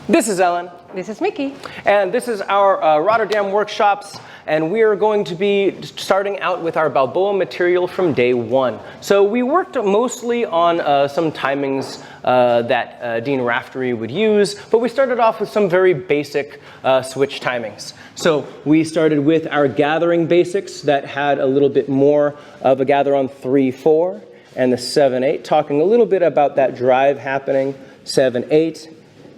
This is Ellen. This is Mickey. And this is our Rotterdam workshops. And we are going to be starting out with our Balboa material from day one. So we worked mostly on some timings that Dean Raftery would use, but we started off with some very basic switch timings. So we started with our gathering basics that had a little bit more of a gather on 3/4 and the 7/8, talking a little bit about that drive happening 7/8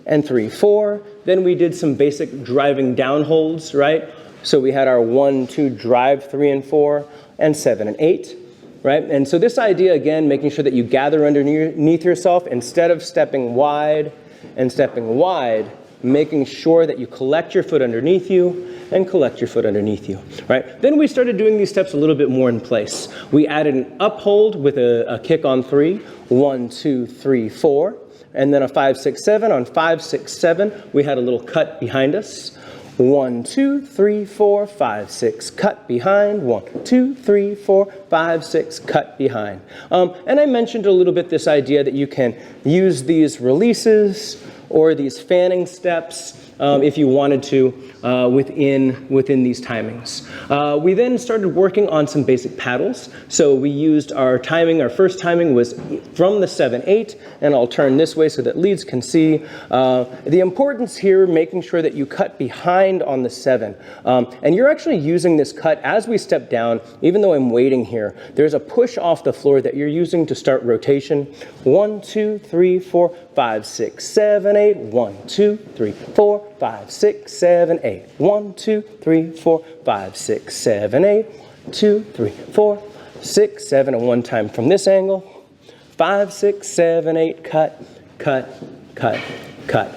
and 3/4. Then we did some basic driving down holds, right? So we had our 1-2 drive 3 and 4 and 7 and 8, right? And so this idea, again, making sure that you gather underneath yourself instead of stepping wide and stepping wide, making sure that you collect your foot underneath you and collect your foot underneath you, right? Then we started doing these steps a little bit more in place. We added an uphold with a kick on 3, 1, 2, 3, 4, and then a 5, 6, 7. On 5, 6, 7, we had a little cut behind us. 1, 2, 3, 4, 5, 6, cut behind. 1, 2, 3, 4, 5, 6, cut behind. And I mentioned a little bit this idea that you can use these releases or these fanning steps if you wanted to within these timings. We then started working on some basic paddles. So we used our timing. Our first timing was from the 7/8, and I'll turn this way so that leads can see. The importance here, making sure that you cut behind on the 7. And you're actually using this cut as we step down, even though I'm waiting here. There's a push off the floor that you're using to start rotation. 1, 2, 3, 4, 5, 6, 7, 8. 1, 2, 3, 4, 5, 6, 7, 8. 1, 2, 3, 4, 5, 6, 7, 8. 2, 3, 4, 6, 7. And one time from this angle. 5, 6, 7, 8. Cut, cut, cut, cut.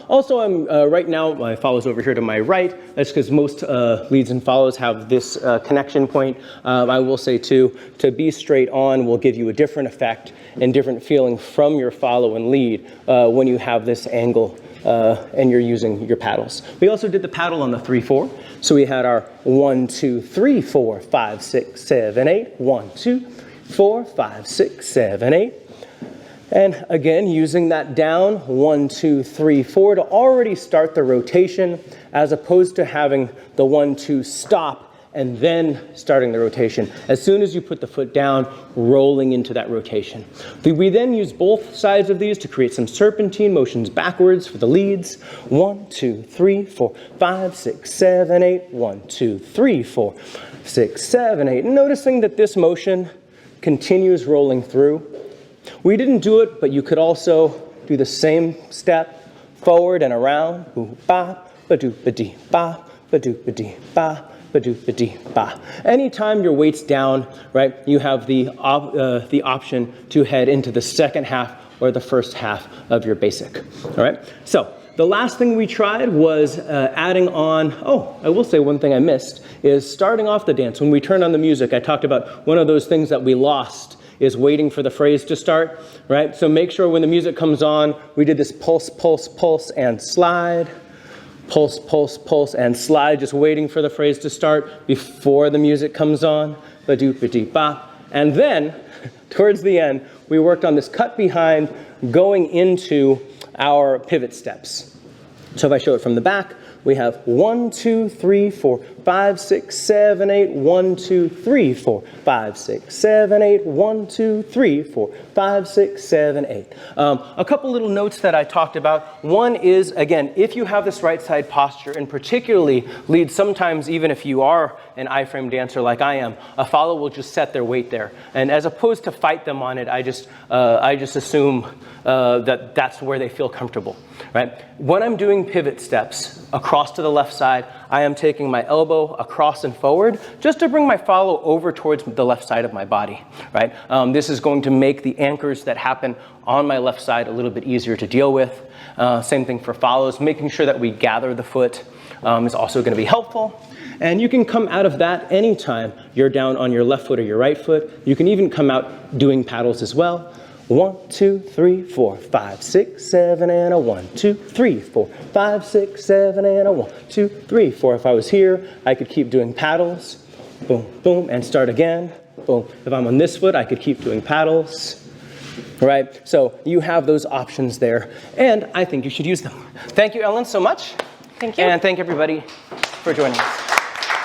Also, I'm right now, my follow's over here to my right. That's because most leads and follows have this connection point. I will say too, to be straight on will give you a different effect and different feeling from your follow and lead when you have this angle and you're using your paddles. We also did the paddle on the 3/4. So we had our 1, 2, 3, 4, 5, 6, 7, 8. 1, 2, 4, 5, 6, 7, 8. And again, using that down, 1, 2, 3, 4 to already start the rotation, as opposed to having the 1, 2 stop and then starting the rotation. As soon as you put the foot down, rolling into that rotation. We then use both sides of these to create some serpentine motions backwards for the leads. 1, 2, 3, 4, 5, 6, 7, 8. 1, 2, 3, 4, 6, 7, 8. Noticing that this motion continues rolling through. We didn't do it, but you could also do the same step forward and around. Ba, ba-doo-ba-dee, ba, ba-doo-ba-dee, ba, ba-doo-ba-dee, ba. Anytime your weight's down, right, you have the option to head into the second half or the first half of your basic. All right. So the last thing we tried was adding on. Oh, I will say one thing I missed is starting off the dance. When we turned on the music, I talked about one of those things that we lost is waiting for the phrase to start, right? So make sure when the music comes on, we did this pulse, pulse, pulse, and slide. Pulse, pulse, pulse, and slide, just waiting for the phrase to start before the music comes on. Ba-doo-ba-dee-ba. And then, towards the end, we worked on this cut behind going into our pivot steps. So if I show it from the back, we have 1, 2, 3, 4, 5, 6, 7, 8. 1, 2, 3, 4, 5, 6, 7, 8. 1, 2, 3, 4, 5, 6, 7, 8. A couple little notes that I talked about. One is, again, if you have this right side posture, and particularly leads sometimes, even if you are an I-frame dancer like I am, a follow will just set their weight there. And as opposed to fight them on it, I just assume that that's where they feel comfortable, right? When I'm doing pivot steps across to the left side, I am taking my elbow across and forward just to bring my follow over towards the left side of my body, right? This is going to make the anchors that happen on my left side a little bit easier to deal with. Same thing for follows. Making sure that we gather the foot is also going to be helpful. And you can come out of that anytime you're down on your left foot or your right foot. You can even come out doing paddles as well. 1, 2, 3, 4, 5, 6, 7, and a 1, 2, 3, 4, 5, 6, 7, and a 1, 2, 3, 4. If I was here, I could keep doing paddles. Boom, boom, and start again. Boom. If I'm on this foot, I could keep doing paddles. right? So you have those options there, and I think you should use them. Thank you, Ellen, so much. Thank you. And thank everybody for joining us.